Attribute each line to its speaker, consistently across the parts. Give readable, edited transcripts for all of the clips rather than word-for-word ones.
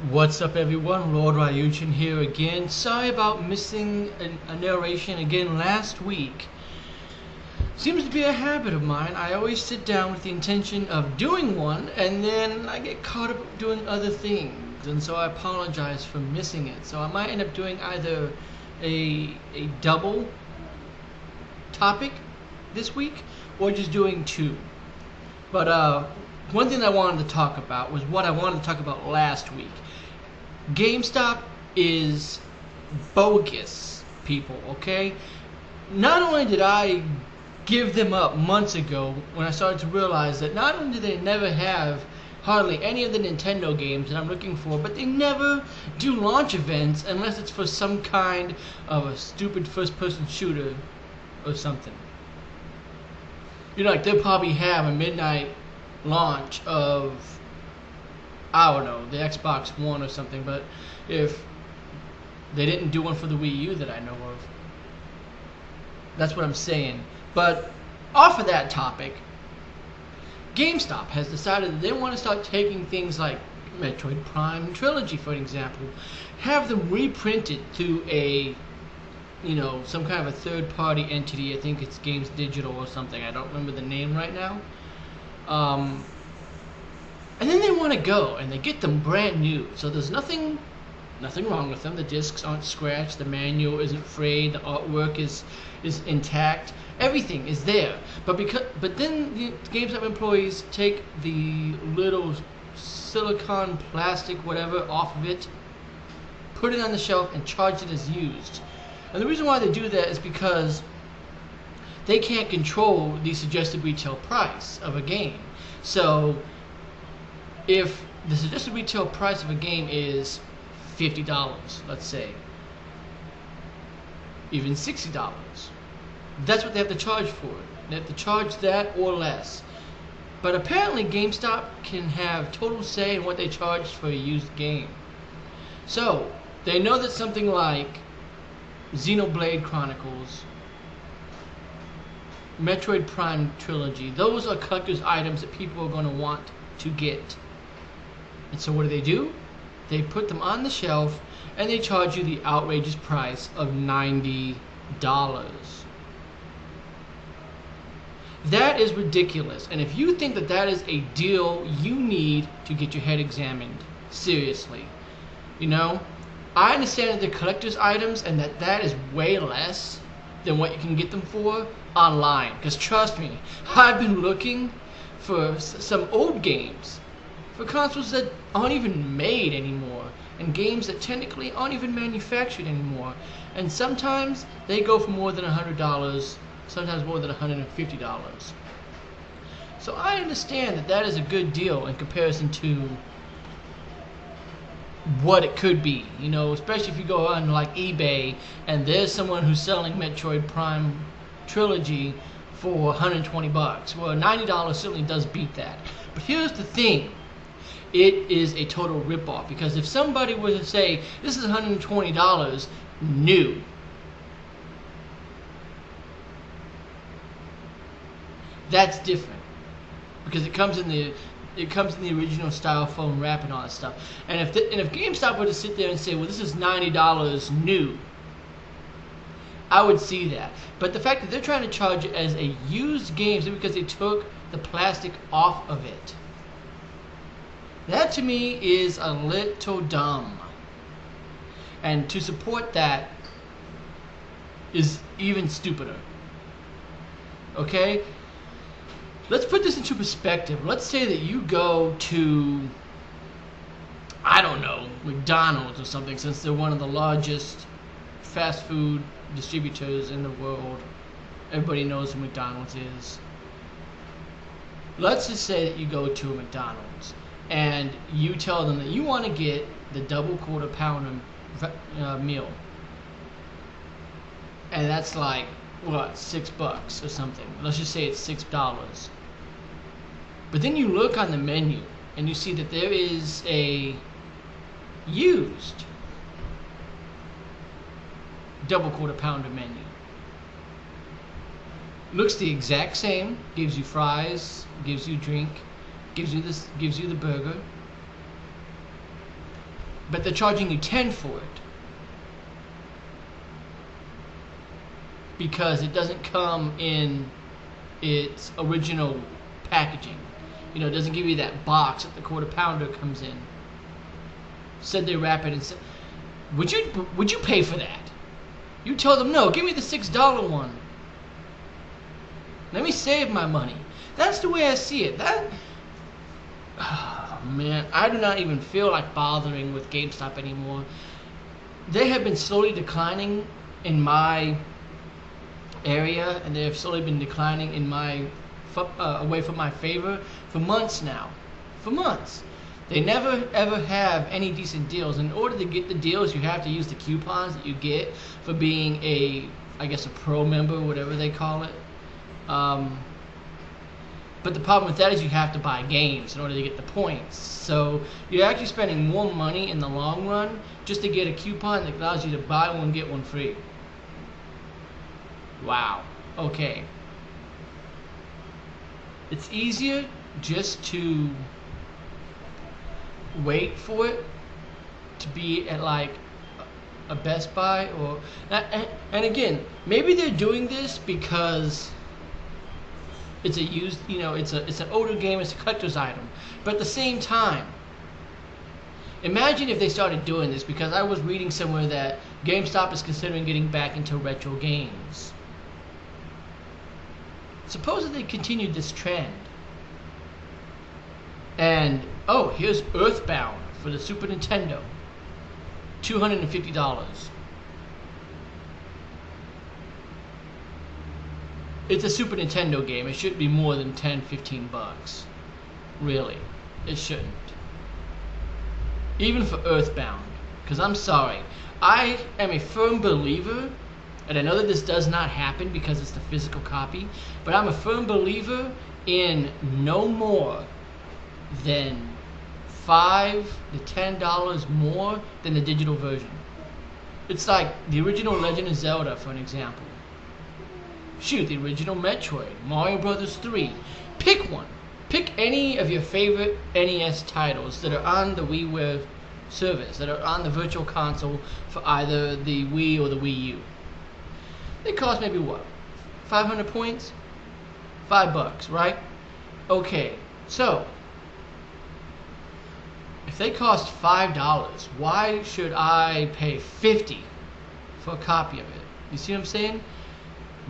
Speaker 1: What's up, everyone? Lord Ryuchin here again. Sorry about missing a narration again last week. Seems to be a habit of mine. I always sit down with the intention of doing one, and then I get caught up doing other things, and so I apologize for missing it. So I might end up doing either a double topic this week, or just doing two. But one thing I wanted to talk about was what I wanted to talk about last week. Gamestop is bogus, people, okay? Not only did I give them up months ago when I started to realize that not only do they never have hardly any of the Nintendo games that I'm looking for, but they never do launch events unless it's for some kind of a stupid first-person shooter or something. You know, like they'll probably have a midnight launch of, I don't know, the Xbox One or something, but if they didn't do one for the Wii U that I know of, that's what I'm saying. But off of that topic, GameStop has decided that they want to start taking things like Metroid Prime Trilogy, for example, have them reprinted through a, you know, some kind of a third-party entity. I think it's Games Digital or something. I don't remember the name right now. And then they want to go and they get them brand new. So there's nothing wrong with them. The discs aren't scratched, the manual isn't frayed, the artwork is intact. Everything is there. But then the GameStop employees take the little silicone, plastic, whatever off of it, put it on the shelf, and charge it as used. And the reason why they do that is because they can't control the suggested retail price of a game. So if the suggested retail price of a game is $50, let's say, even $60, that's what they have to charge for it. They have to charge that or less. But apparently GameStop can have total say in what they charge for a used game. So they know that something like Xenoblade Chronicles, Metroid Prime Trilogy, those are collector's items that people are going to want to get. And so what do? They put them on the shelf and they charge you the outrageous price of $90. That is ridiculous. And if you think that that is a deal, you need to get your head examined. Seriously. You know, I understand that they're collector's items and that is way less than what you can get them for online. Because trust me, I've been looking for some old games, for consoles that aren't even made anymore, and games that technically aren't even manufactured anymore. And sometimes they go for more than $100, sometimes more than $150. So I understand that that is a good deal in comparison to what it could be, you know, especially if you go on like eBay and there's someone who's selling Metroid Prime Trilogy for $120. Well, $90 certainly does beat that. But here's the thing. It is a total ripoff, because if somebody were to say this is $120 new, that's different, because it comes in the original styrofoam wrap and all that stuff. And if GameStop were to sit there and say, well, this is $90 new, I would see that. But the fact that they're trying to charge it as a used game simply because they took the plastic off of it, that to me is a little dumb. And to support that is even stupider. Okay? Let's put this into perspective. Let's say that you go to, I don't know, McDonald's or something, since they're one of the largest fast food distributors in the world. Everybody knows who McDonald's is. Let's just say that you go to a McDonald's and you tell them that you want to get the double quarter pounder meal, and that's like what, $6 or something. Let's just say it's $6. But then you look on the menu and you see that there is a used double quarter pounder menu. Looks the exact same, gives you fries, gives you drink, gives you the burger. but they're charging you 10 for it because it doesn't come in its original packaging. You know, it doesn't give you that box that the quarter pounder comes in. Said they wrap it and said, would you pay for that? You tell them, no, give me the $6 one. Let me save my money. That's the way I see it. Oh, man, I do not even feel like bothering with GameStop anymore. They have been slowly declining in my area, and they have slowly been declining in my away from my favor for months now. For months. They never ever have any decent deals. In order to get the deals, you have to use the coupons that you get for being I guess a pro member, whatever they call it. But the problem with that is you have to buy games in order to get the points. So you're actually spending more money in the long run just to get a coupon that allows you to buy one, get one free. Wow. Okay. It's easier just to wait for it to be at like a Best Buy or and again, maybe they're doing this because it's a used, you know, it's an older game, it's a collector's item. But at the same time, imagine if they started doing this, because I was reading somewhere that GameStop is considering getting back into retro games. Suppose that they continued this trend. And oh, here's Earthbound for the Super Nintendo. $250. It's a Super Nintendo game. It should be more than 10, 15 bucks. Really. It shouldn't. Even for Earthbound. Because I'm sorry. I am a firm believer, and I know that this does not happen because it's the physical copy, but I'm a firm believer in no more than $5 to $10 more than the digital version. It's like the original Legend of Zelda, for an example. Shoot, the original Metroid, Mario Brothers 3. Pick one. Pick any of your favorite NES titles that are on the WiiWare service, that are on the virtual console for either the Wii or the Wii U. They cost maybe what? 500 points? $5, right? Okay, so if they cost $5, why should I pay $50 for a copy of it? You see what I'm saying?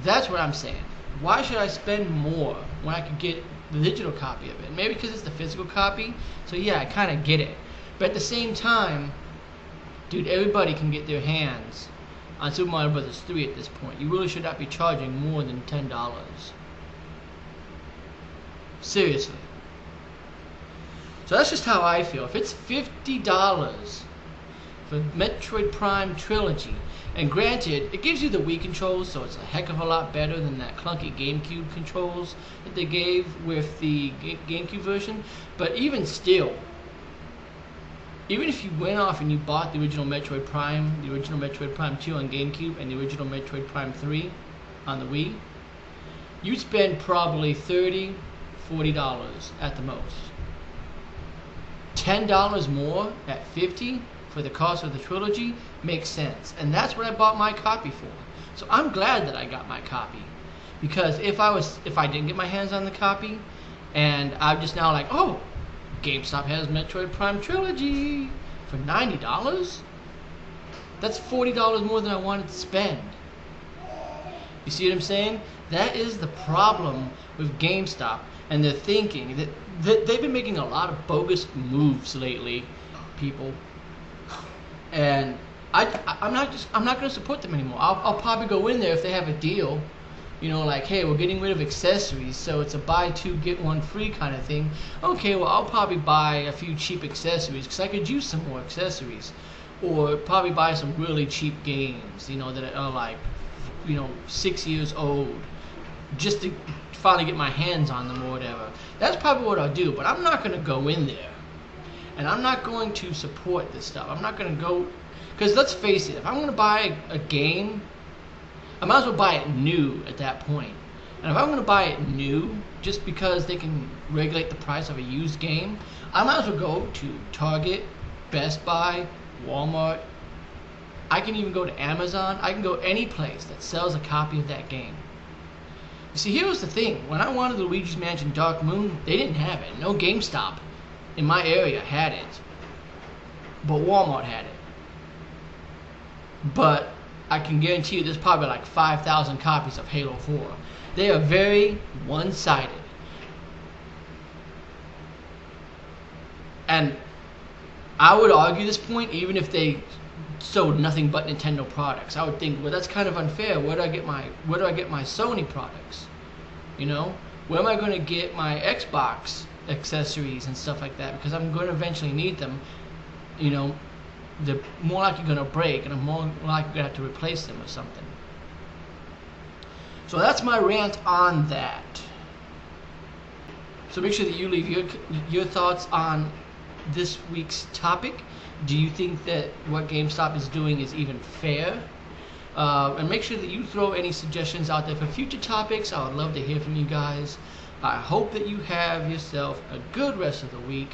Speaker 1: That's what I'm saying. Why should I spend more when I could get the digital copy of it? Maybe because it's the physical copy. So yeah, I kind of get it. But at the same time, dude, everybody can get their hands on Super Mario Brothers 3 at this point. You really should not be charging more than $10. Seriously. So that's just how I feel. If it's $50 for Metroid Prime Trilogy, and granted, it gives you the Wii controls, so it's a heck of a lot better than that clunky GameCube controls that they gave with the GameCube version. But even still, even if you went off and you bought the original Metroid Prime, the original Metroid Prime 2 on GameCube, and the original Metroid Prime 3 on the Wii, you'd spend probably $30, $40 at the most. $10 more at $50 for the cost of the trilogy makes sense, and that's what I bought my copy for. So I'm glad that I got my copy, because if I didn't get my hands on the copy, and I'm just now like, oh, GameStop has Metroid Prime Trilogy for $90, that's $40 more than I wanted to spend. You see what I'm saying? That is the problem with GameStop and their thinking. That they've been making a lot of bogus moves lately, people. And I'm not going to support them anymore. I'll probably go in there if they have a deal, you know, like, hey, we're getting rid of accessories, so it's a buy two get one free kind of thing. Okay, well, I'll probably buy a few cheap accessories because I could use some more accessories, or probably buy some really cheap games, you know, that are like, you know, 6 years old, just to finally get my hands on them or whatever. That's probably what I'll do. But I'm not going to go in there, and I'm not going to support this stuff. I'm not going to go, because let's face it, if I'm going to buy a game, I might as well buy it new at that point. And if I'm going to buy it new just because they can regulate the price of a used game, I might as well go to Target, Best Buy, Walmart. I can even go to Amazon. I can go any place that sells a copy of that game. You see, here was the thing. When I wanted Luigi's Mansion Dark Moon, they didn't have it. No GameStop in my area had it. But Walmart had it. But I can guarantee you there's probably like 5,000 copies of Halo 4. They are very one-sided. And I would argue this point even if they sold nothing but Nintendo products. I would think, well, that's kind of unfair. Where do I get my Sony products? You know, where am I going to get my Xbox accessories and stuff like that? Because I'm going to eventually need them. You know, they're more likely going to break, and I'm more likely going to have to replace them with something. So that's my rant on that. So make sure that you leave your thoughts on this week's topic. Do you think that what GameStop is doing is even fair? And make sure that you throw any suggestions out there for future topics. I would love to hear from you guys. I hope that you have yourself a good rest of the week.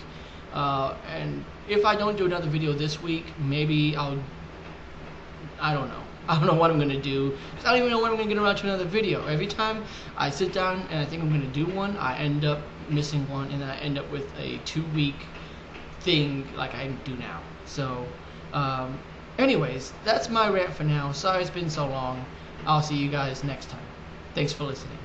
Speaker 1: And if I don't do another video this week, maybe I don't know. I don't know what I'm going to do. I don't even know when I'm going to get around to another video. Every time I sit down and I think I'm going to do one, I end up missing one, and then I end up with a 2-week thing like I do now. So, anyways, that's my rant for now. Sorry it's been so long. I'll see you guys next time. Thanks for listening.